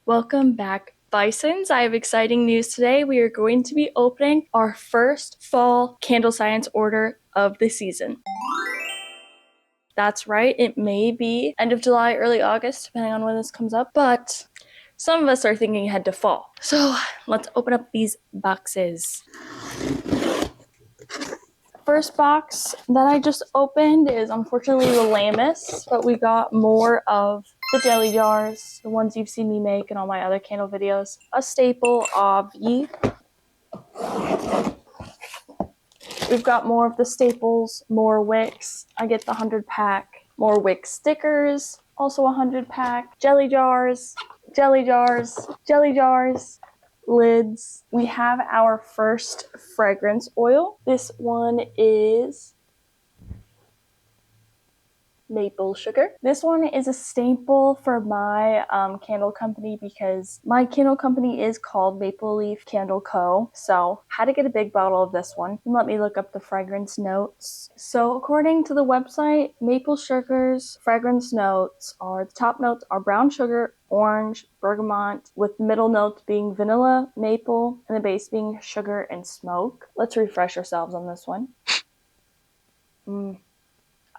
Welcome back, Bisons. I have exciting news today. We are going to be opening our first fall CandleScience order of the season. That's right, it may be end of July, early August, depending on when this comes up, but some of us are thinking ahead to fall. So let's open up these boxes. First box that I just opened is unfortunately the lamest, but we got more of the jelly jars, the ones you've seen me make in all my other candle videos. A staple, obvi. We've got more of the staples, more wicks. I get the 100 pack. More wick stickers, also 100 pack. Jelly jars, jelly jars, jelly jars. Lids. We have our first fragrance oil. This one is maple sugar. This one is a staple for my candle company because my candle company is called Maple Leaf Candle Co. So had to get a big bottle of this one. And let me look up the fragrance notes. So according to the website, maple sugar's fragrance notes are, the top notes are brown sugar, orange, bergamot, with the middle notes being vanilla, maple, and the base being sugar and smoke. Let's refresh ourselves on this one.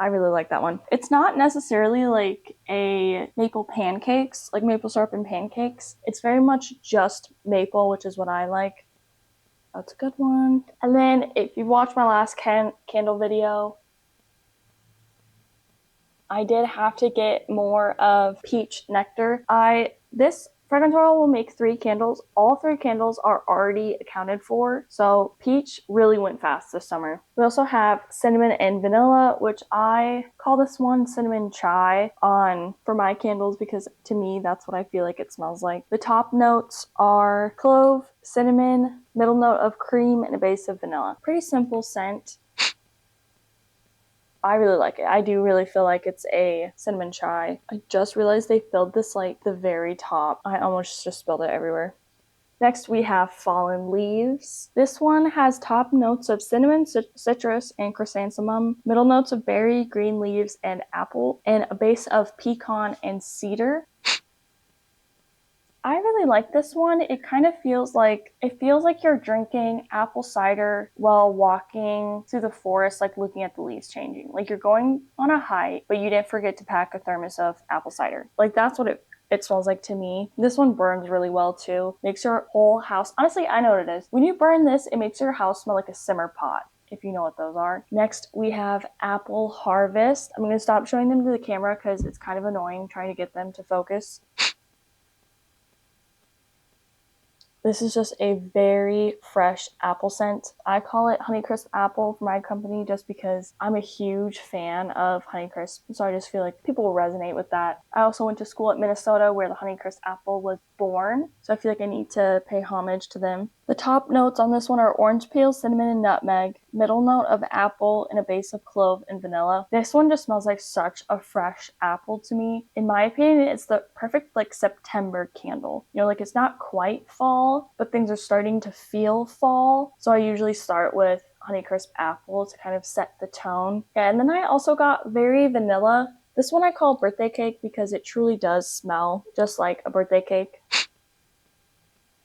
I really like that one. It's not necessarily like a maple pancakes, like maple syrup and pancakes. It's very much just maple, which is what I like. That's a good one. And then if you watched my last candle video, I did have to get more of peach nectar. This fragrance oil will make 3 candles. All 3 candles are already accounted for, so peach really went fast this summer. We also have cinnamon and vanilla, which I call this one cinnamon chai for my candles because to me that's what I feel like it smells like. The top notes are clove, cinnamon, middle note of cream, and a base of vanilla. Pretty simple scent. I really like it. I do really feel like it's a cinnamon chai. I just realized they filled this like the very top. I almost just spilled it everywhere. Next we have fallen leaves. This one has top notes of cinnamon, citrus, and chrysanthemum, middle notes of berry, green leaves, and apple, and a base of pecan and cedar. I really like this one. It kind of feels like you're drinking apple cider while walking through the forest, like looking at the leaves changing. Like you're going on a hike, but you didn't forget to pack a thermos of apple cider. Like that's what it smells like to me. This one burns really well too. Makes your whole house, honestly, I know what it is. When you burn this, it makes your house smell like a simmer pot, if you know what those are. Next, we have Apple Harvest. I'm going to stop showing them to the camera because it's kind of annoying trying to get them to focus. This is just a very fresh apple scent. I call it Honeycrisp Apple for my company just because I'm a huge fan of Honeycrisp. So I just feel like people will resonate with that. I also went to school at Minnesota where the Honeycrisp Apple was born. So I feel like I need to pay homage to them. The top notes on this one are orange peel, cinnamon, and nutmeg. Middle note of apple and a base of clove and vanilla. This one just smells like such a fresh apple to me. In my opinion, it's the perfect like September candle. You know, like it's not quite fall, but things are starting to feel fall. So I usually start with Honeycrisp Apple to kind of set the tone. Yeah, and then I also got very vanilla. This one I call birthday cake because it truly does smell just like a birthday cake.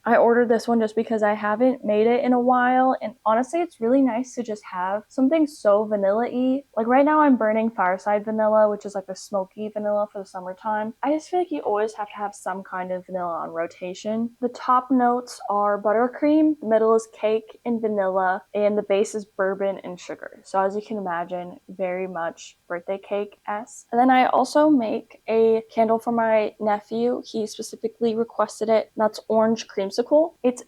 I ordered this one just because I haven't made it in a while, and honestly it's really nice to just have something so vanilla-y. Like right now I'm burning Fireside Vanilla, which is like a smoky vanilla for the summertime. I just feel like you always have to have some kind of vanilla on rotation. The top notes are buttercream, the middle is cake and vanilla, and the base is bourbon and sugar. So as you can imagine, very much birthday cake-esque. And then I also make a candle for my nephew. He specifically requested it. That's orange creamsicle. It's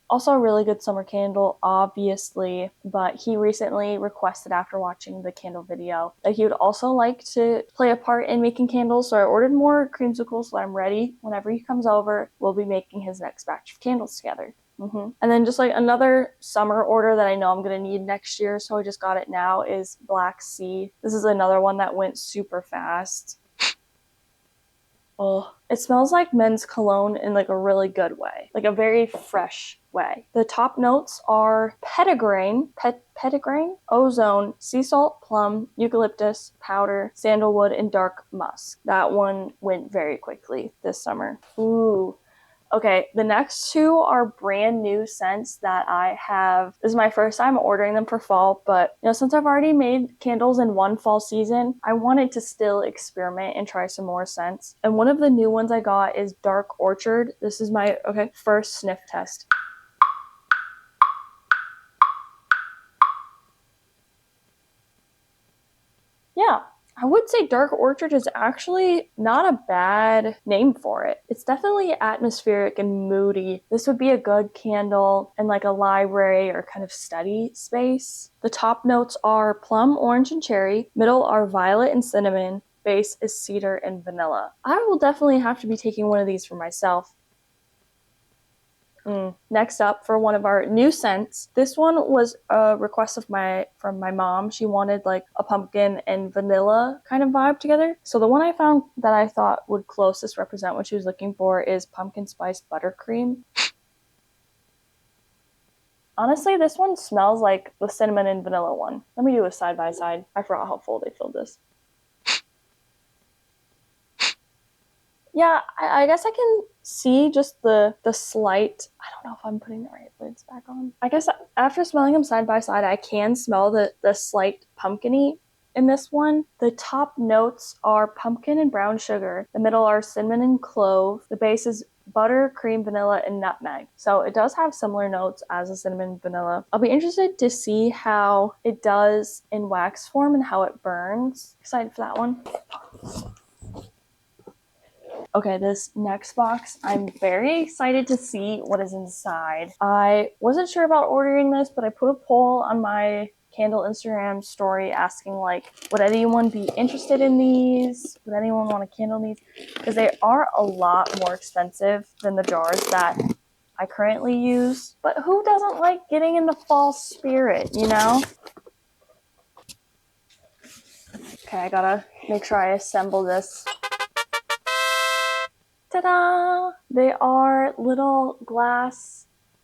also a really good summer candle, obviously, but he recently requested after watching the candle video that he would also like to play a part in making candles, so I ordered more creamsicles so that I'm ready. Whenever he comes over, we'll be making his next batch of candles together. And then just like another summer order that I know I'm going to need next year, so I just got it now, is Black Sea. This is another one that went super fast. Oh, it smells like men's cologne in like a really good way, like a very fresh way. The top notes are petitgrain, ozone, sea salt, plum, eucalyptus, powder, sandalwood, and dark musk. That one went very quickly this summer. Ooh, Okay, the next two are brand new scents that I have. This is my first time ordering them for fall, but since I've already made candles in one fall season, I wanted to still experiment and try some more scents. And one of the new ones I got is Dark Orchard. This is my first sniff test. Yeah, I would say Dark Orchard is actually not a bad name for it. It's definitely atmospheric and moody. This would be a good candle in like a library or kind of study space. The top notes are plum, orange, and cherry. Middle are violet and cinnamon. Base is cedar and vanilla. I will definitely have to be taking one of these for myself. Next up, for one of our new scents, this one was a request from my mom. She wanted like a pumpkin and vanilla kind of vibe together. So the one I found that I thought would closest represent what she was looking for is pumpkin spice buttercream. Honestly, this one smells like the cinnamon and vanilla one. Let me do a side by side. I forgot how full they filled this. Yeah, I guess I can see just the slight. I don't know if I'm putting the right lids back on. I guess after smelling them side by side, I can smell the slight pumpkiny in this one. The top notes are pumpkin and brown sugar. The middle are cinnamon and clove. The base is butter, cream, vanilla, and nutmeg. So it does have similar notes as a cinnamon and vanilla. I'll be interested to see how it does in wax form and how it burns. Excited for that one. Okay, this next box, I'm very excited to see what is inside. I wasn't sure about ordering this, but I put a poll on my candle Instagram story asking like, would anyone be interested in these? Would anyone want a candle in these? Because they are a lot more expensive than the jars that I currently use. But who doesn't like getting in the fall spirit, you know? Okay, I gotta make sure I assemble this. Ta-da! They are little glass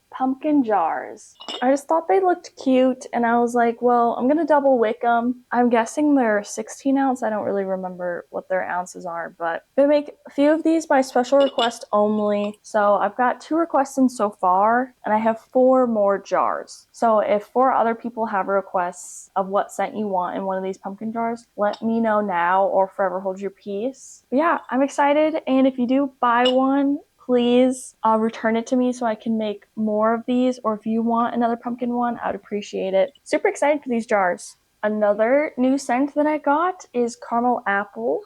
pumpkin jars. I just thought they looked cute, and I was like, well, I'm gonna double wick them. I'm guessing they're 16 ounce. I don't really remember what their ounces are, but they make a few of these by special request only. So I've got 2 requests in so far, and I have 4 more jars. So if 4 other people have requests of what scent you want in one of these pumpkin jars, let me know now or forever hold your peace. But yeah, I'm excited, and if you do buy one, please return it to me so I can make more of these, or if you want another pumpkin one, I'd appreciate it. Super excited for these jars. Another new scent that I got is caramel apple.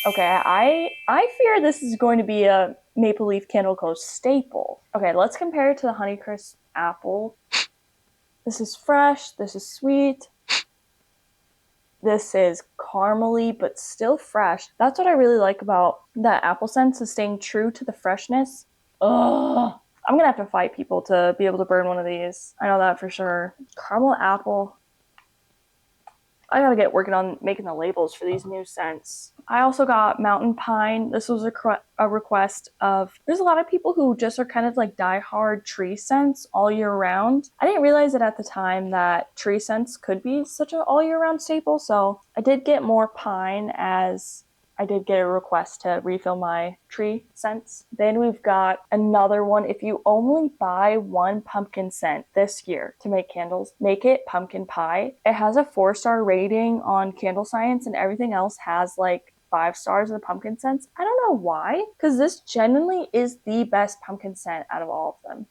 Okay, I fear this is going to be a Maple Leaf Candle Co. staple. Okay, let's compare it to the Honeycrisp apple. This is fresh, this is sweet. This is caramely, but still fresh. That's what I really like about that apple scent, is staying true to the freshness. Ugh. I'm gonna have to fight people to be able to burn one of these. I know that for sure. Caramel apple. I gotta get working on making the labels for these new scents. I also got mountain pine. This was a request of, there's a lot of people who just are kind of like diehard tree scents all year round. I didn't realize it at the time that tree scents could be such an all year round staple, so I did get more pine, as I did get a request to refill my tree scents. Then we've got another one. If you only buy one pumpkin scent this year to make candles, make it pumpkin pie. It has a 4-star rating on CandleScience, and everything else has like 5 stars of the pumpkin scents. I don't know why, because this genuinely is the best pumpkin scent out of all of them.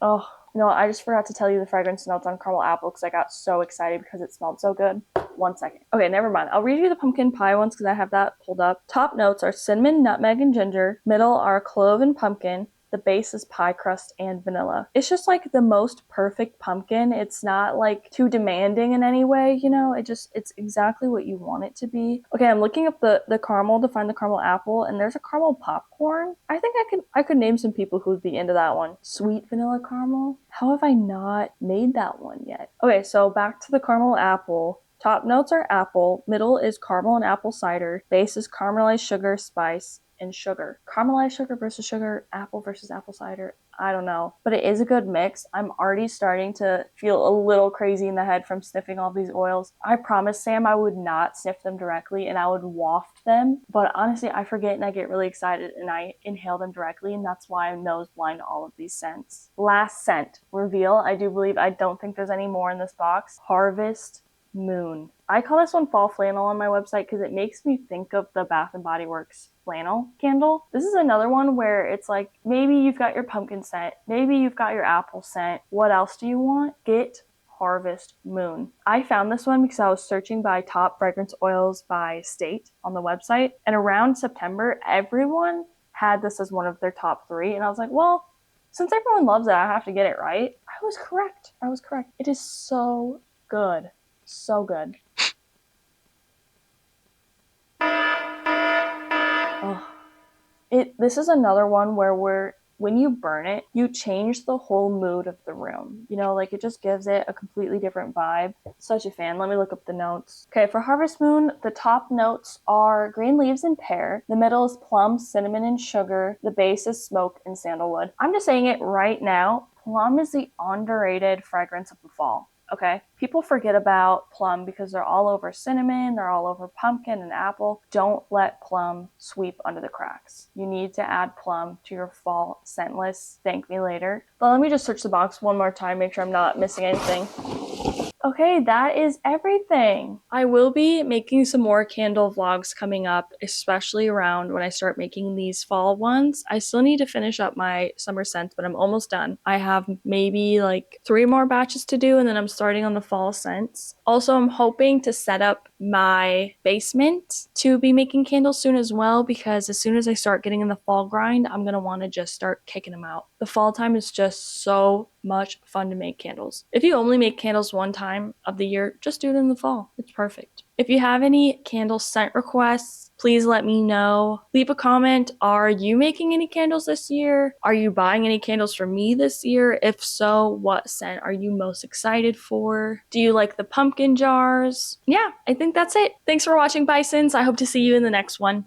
Oh, no, I just forgot to tell you the fragrance notes on caramel apple because I got so excited because it smelled so good. 1 second. Okay, never mind. I'll read you the pumpkin pie ones because I have that pulled up. Top notes are cinnamon, nutmeg, and ginger. Middle are clove and pumpkin. The base is pie crust and vanilla. It's just like the most perfect pumpkin. It's not like too demanding in any way, you know? It's exactly what you want it to be. Okay, I'm looking up the caramel to find the caramel apple, and there's a caramel popcorn. I think I could name some people who would be into that one. Sweet vanilla caramel? How have I not made that one yet? Okay, so back to the caramel apple. Top notes are apple. Middle is caramel and apple cider. Base is caramelized sugar, spice, and sugar. Caramelized sugar versus sugar, apple versus apple cider. I don't know, but it is a good mix. I'm already starting to feel a little crazy in the head from sniffing all these oils. I promised Sam I would not sniff them directly and I would waft them, but honestly I forget and I get really excited and I inhale them directly, and that's why I'm nose blind to all of these scents. Last scent, reveal. I don't think there's any more in this box. Harvest Moon. I call this one fall flannel on my website because it makes me think of the Bath and Body Works flannel candle. This is another one where it's like, maybe you've got your pumpkin scent, maybe you've got your apple scent. What else do you want? Get Harvest Moon. I found this one because I was searching by top fragrance oils by state on the website, and around September, everyone had this as one of their top 3, and I was like, well, since everyone loves it, I have to get it right. I was correct. It is so good. So good. Oh, this is another one where when you burn it, you change the whole mood of the room. You know, like it just gives it a completely different vibe. Such a fan. Let me look up the notes. Okay, for Harvest Moon, the top notes are green leaves and pear. The middle is plum, cinnamon, and sugar. The base is smoke and sandalwood. I'm just saying it right now. Plum is the underrated fragrance of the fall. Okay, people forget about plum because they're all over cinnamon, they're all over pumpkin and apple. Don't let plum sweep under the cracks. You need to add plum to your fall scent list. Thank me later. But let me just search the box one more time, make sure I'm not missing anything. Okay, that is everything. I will be making some more candle vlogs coming up, especially around when I start making these fall ones. I still need to finish up my summer scents, but I'm almost done. I have maybe like 3 more batches to do, and then I'm starting on the fall scents. Also, I'm hoping to set up my basement to be making candles soon as well, because as soon as I start getting in the fall grind, I'm going to want to just start kicking them out. The fall time is just so much fun to make candles. If you only make candles one time of the year, just do it in the fall. It's perfect. If you have any candle scent requests, please let me know. Leave a comment. Are you making any candles this year? Are you buying any candles for me this year? If so, what scent are you most excited for? Do you like the pumpkin jars? Yeah, I think that's it. Thanks for watching, Bisons. I hope to see you in the next one.